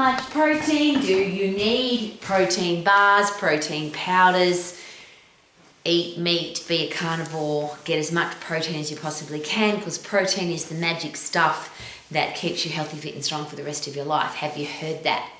much protein do you need? Protein bars, protein powders. Eat meat, be a carnivore, get as much protein as you possibly can, because protein is the magic stuff that keeps you healthy, fit and strong for the rest of your life. Have you heard that?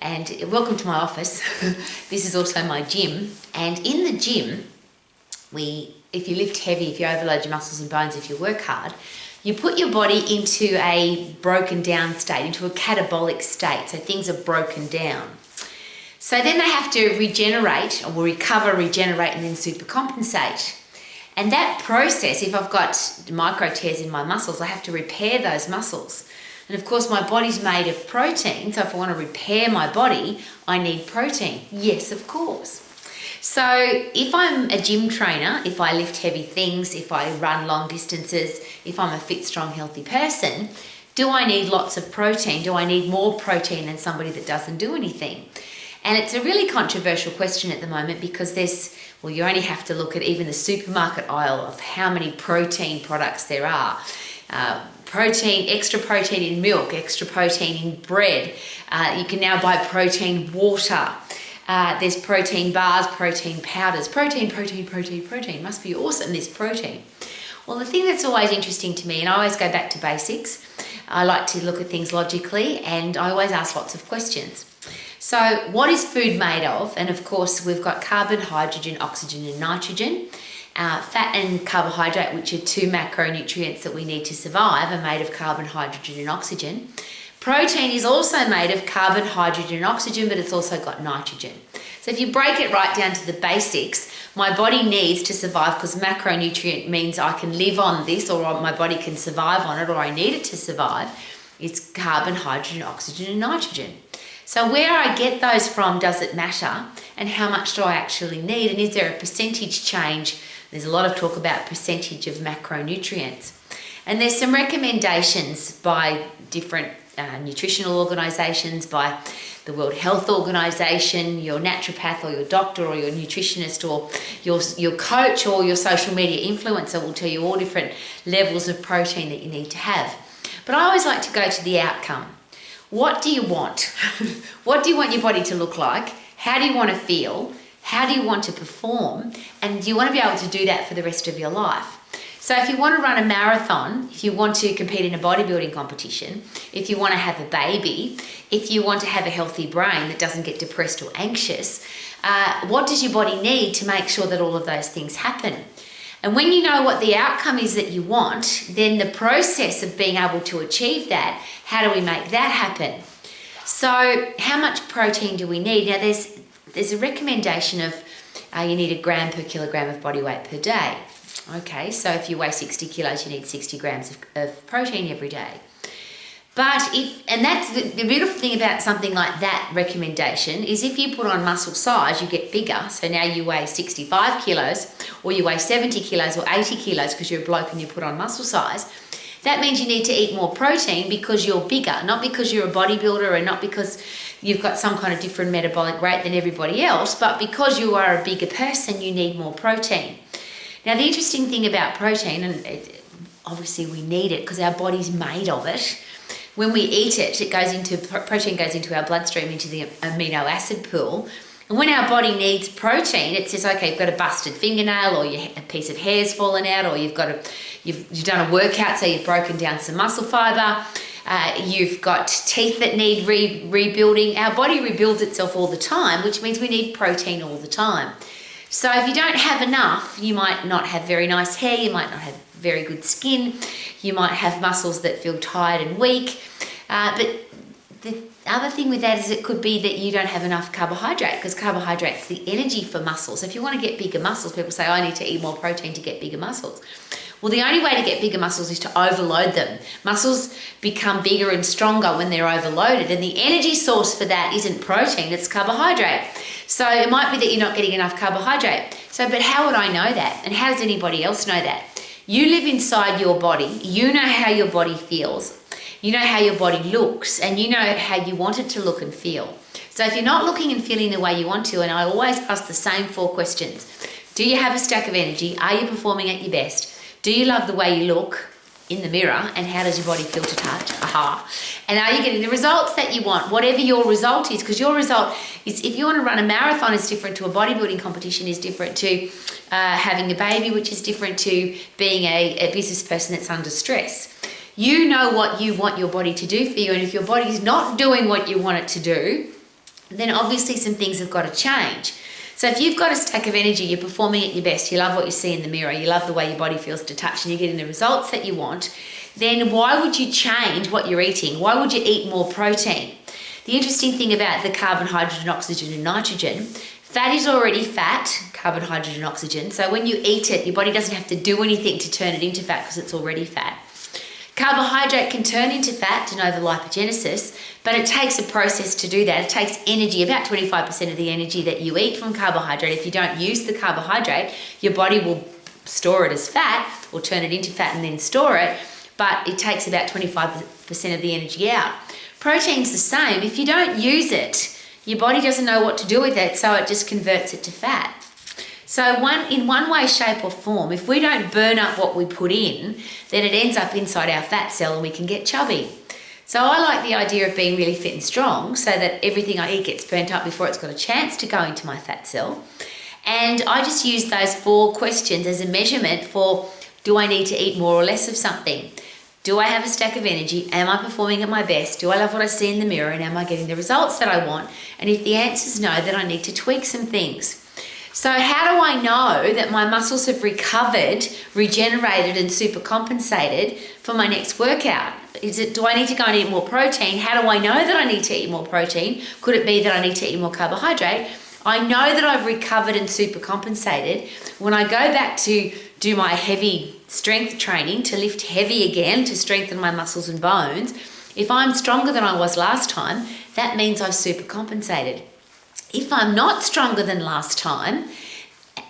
And welcome to my office. This is also my gym. And in the gym, if you lift heavy, if you overload your muscles and bones, if you work hard, you put your body into a broken down state, into a catabolic state. So things are broken down. So then they have to regenerate or recover, regenerate, and then supercompensate. And that process, if I've got micro tears in my muscles, I have to repair those muscles. And of course, my body's made of protein. So if I want to repair my body, I need protein. Yes, of course. So if I'm a gym trainer, if I lift heavy things, if I run long distances, if I'm a fit, strong, healthy person, do I need lots of protein? Do I need more protein than somebody that doesn't do anything? And it's a really controversial question at the moment because you only have to look at even the supermarket aisle of how many protein products there are. Extra protein in milk, extra protein in bread. You can now buy protein water. There's protein bars, protein powders. Protein. Must be awesome, this protein. Well, the thing that's always interesting to me, and I always go back to basics, I like to look at things logically, and I always ask lots of questions. So what is food made of? And of course, we've got carbon, hydrogen, oxygen, and nitrogen. Fat and carbohydrate, which are two macronutrients that we need to survive, are made of carbon, hydrogen, and oxygen. Protein is also made of carbon, hydrogen, and oxygen, but it's also got nitrogen. So if you break it right down to the basics, my body needs to survive, because macronutrient means I can live on this, or my body can survive on it, or I need it to survive. It's carbon, hydrogen, oxygen, and nitrogen. So where I get those from, does it matter? And how much do I actually need? And is there a percentage change? There's a lot of talk about percentage of macronutrients. And there's some recommendations by different nutritional organisations, by the World Health Organization, your naturopath or your doctor or your nutritionist or your coach or your social media influencer will tell you all different levels of protein that you need to have. But I always like to go to the outcome. What do you want? What do you want your body to look like? How do you want to feel? How do you want to perform? And do you want to be able to do that for the rest of your life? So if you want to run a marathon, if you want to compete in a bodybuilding competition, if you want to have a baby, if you want to have a healthy brain that doesn't get depressed or anxious, what does your body need to make sure that all of those things happen? And when you know what the outcome is that you want, then the process of being able to achieve that, how do we make that happen? So how much protein do we need? Now there's a recommendation of you need a gram per kilogram of body weight per day. Okay, so if you weigh 60 kilos, you need 60 grams of protein every day. And that's the beautiful thing about something like that recommendation is if you put on muscle size, you get bigger. So now you weigh 65 kilos or you weigh 70 kilos or 80 kilos because you're a bloke and you put on muscle size. That means you need to eat more protein because you're bigger, not because you're a bodybuilder and not because you've got some kind of different metabolic rate than everybody else, but because you are a bigger person, you need more protein. Now, the interesting thing about protein, and obviously we need it because our body's made of it. When we eat it, protein goes into our bloodstream, into the amino acid pool. And when our body needs protein, it says, okay, you've got a busted fingernail, or a piece of hair's fallen out, or you've done a workout, so you've broken down some muscle fiber. You've got teeth that need rebuilding. Our body rebuilds itself all the time, which means we need protein all the time. So if you don't have enough, you might not have very nice hair, you might not have very good skin, you might have muscles that feel tired and weak. But the other thing with that is it could be that you don't have enough carbohydrate, because carbohydrate's the energy for muscles. So if you want to get bigger muscles, people say, I need to eat more protein to get bigger muscles. Well, the only way to get bigger muscles is to overload them. Muscles become bigger and stronger when they're overloaded, and the energy source for that isn't protein, it's carbohydrate. So it might be that you're not getting enough carbohydrate. But how would I know that? And how does anybody else know that? You live inside your body. You know how your body feels. You know how your body looks, and you know how you want it to look and feel. So if you're not looking and feeling the way you want to, and I always ask the same 4 questions. Do you have a stack of energy? Are you performing at your best? Do you love the way you look? in the mirror, and how does your body feel to touch? Aha. And are you getting the results that you want? Whatever your result is, because your result is, if you want to run a marathon, is different to a bodybuilding competition, is different to having a baby, which is different to being a business person that's under stress. You know what you want your body to do for you, and if your body's not doing what you want it to do, then obviously some things have got to change. So if you've got a stack of energy, you're performing at your best, you love what you see in the mirror, you love the way your body feels to touch, and you're getting the results that you want, then why would you change what you're eating? Why would you eat more protein? The interesting thing about the carbon, hydrogen, oxygen, and nitrogen, fat is already fat, carbon, hydrogen, oxygen. So when you eat it, your body doesn't have to do anything to turn it into fat because it's already fat. Carbohydrate can turn into fat, de novo lipogenesis, but it takes a process to do that. It takes energy, about 25% of the energy that you eat from carbohydrate. If you don't use the carbohydrate, your body will store it as fat or turn it into fat and then store it, but it takes about 25% of the energy out. Protein's the same. If you don't use it, your body doesn't know what to do with it, so it just converts it to fat. So in one way, shape or form, if we don't burn up what we put in, then it ends up inside our fat cell and we can get chubby. So I like the idea of being really fit and strong so that everything I eat gets burnt up before it's got a chance to go into my fat cell. And I just use those 4 questions as a measurement for, do I need to eat more or less of something? Do I have a stack of energy? Am I performing at my best? Do I love what I see in the mirror? And am I getting the results that I want? And if the answer is no, then I need to tweak some things. So how do I know that my muscles have recovered, regenerated, and super compensated for my next workout? Do I need to go and eat more protein? How do I know that I need to eat more protein? Could it be that I need to eat more carbohydrate? I know that I've recovered and super compensated when I go back to do my heavy strength training, to lift heavy again, to strengthen my muscles and bones. If I'm stronger than I was last time, that means I've super compensated. If I'm not stronger than last time,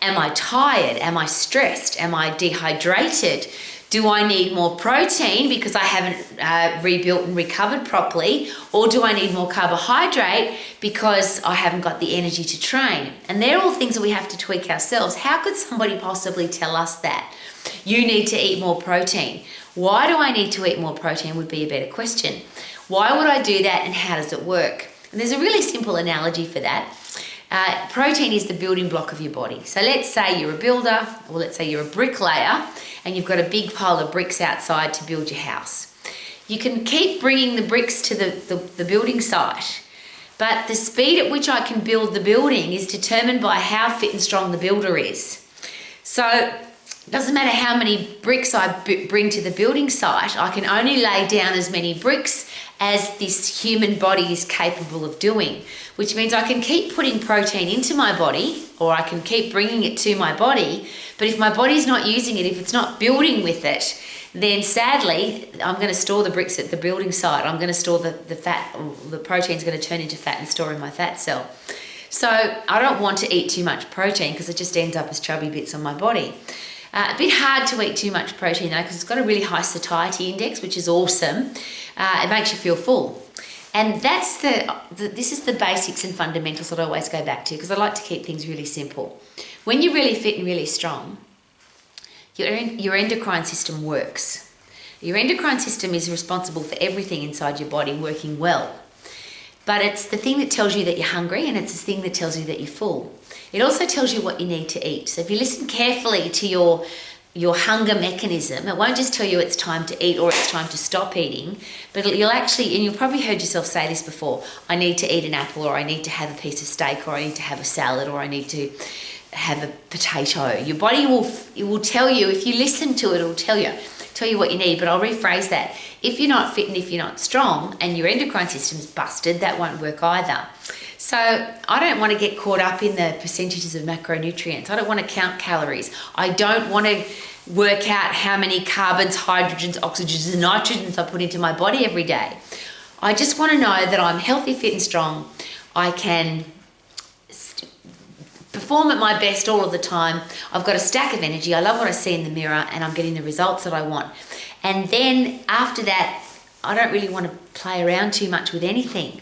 am I tired? Am I stressed? Am I dehydrated? Do I need more protein because I haven't rebuilt and recovered properly? Or do I need more carbohydrate because I haven't got the energy to train? And they're all things that we have to tweak ourselves. How could somebody possibly tell us that? You need to eat more protein. Why do I need to eat more protein would be a better question. Why would I do that, and how does it work? And there's a really simple analogy for that. Protein is the building block of your body. So let's say you're a builder, or let's say you're a bricklayer, and you've got a big pile of bricks outside to build your house. You can keep bringing the bricks to the building site, but the speed at which I can build the building is determined by how fit and strong the builder is. So it doesn't matter how many bricks I bring to the building site, I can only lay down as many bricks as this human body is capable of doing, which means I can keep putting protein into my body, or I can keep bringing it to my body, but if my body's not using it, if it's not building with it, then sadly, I'm going to store the bricks at the building site. I'm going to store the fat, or the protein's going to turn into fat and store in my fat cell. So I don't want to eat too much protein because it just ends up as chubby bits on my body. A bit hard to eat too much protein though, because it's got a really high satiety index, which is awesome. It makes you feel full. And that's this is the basics and fundamentals that I always go back to, because I like to keep things really simple. When you're really fit and really strong, your endocrine system works. Your endocrine system is responsible for everything inside your body working well. But it's the thing that tells you that you're hungry, and it's the thing that tells you that you're full. It also tells you what you need to eat. So if you listen carefully to your hunger mechanism, it won't just tell you it's time to eat or it's time to stop eating, but you'll actually, and you've probably heard yourself say this before, I need to eat an apple, or I need to have a piece of steak, or I need to have a salad, or I need to have a potato. Your body will tell you, if you listen to it, it'll tell you what you need. But I'll rephrase that. If you're not fit and if you're not strong and your endocrine system's busted, that won't work either. So I don't want to get caught up in the percentages of macronutrients. I don't want to count calories. I don't want to work out how many carbons, hydrogens, oxygens, and nitrogens I put into my body every day. I just want to know that I'm healthy, fit, and strong. I can perform at my best all of the time. I've got a stack of energy. I love what I see in the mirror, and I'm getting the results that I want. And then after that, I don't really want to play around too much with anything.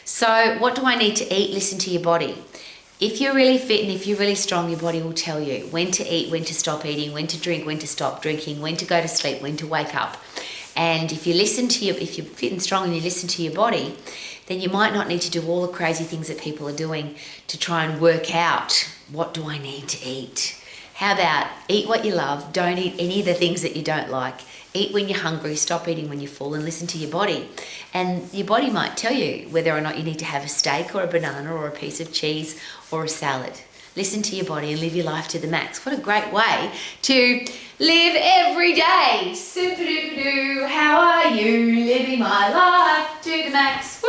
So what do I need to eat? Listen to your body. If you're really fit and if you're really strong, your body will tell you when to eat, when to stop eating, when to drink, when to stop drinking, when to go to sleep, when to wake up. And if you listen to if you're fit and strong and you listen to your body, then you might not need to do all the crazy things that people are doing to try and work out, what do I need to eat? How about eat what you love, don't eat any of the things that you don't like. Eat when you're hungry, stop eating when you're full, and listen to your body. And your body might tell you whether or not you need to have a steak or a banana or a piece of cheese or a salad. Listen to your body and live your life to the max. What a great way to live every day. Super duper doo, how are you? Living my life to the max.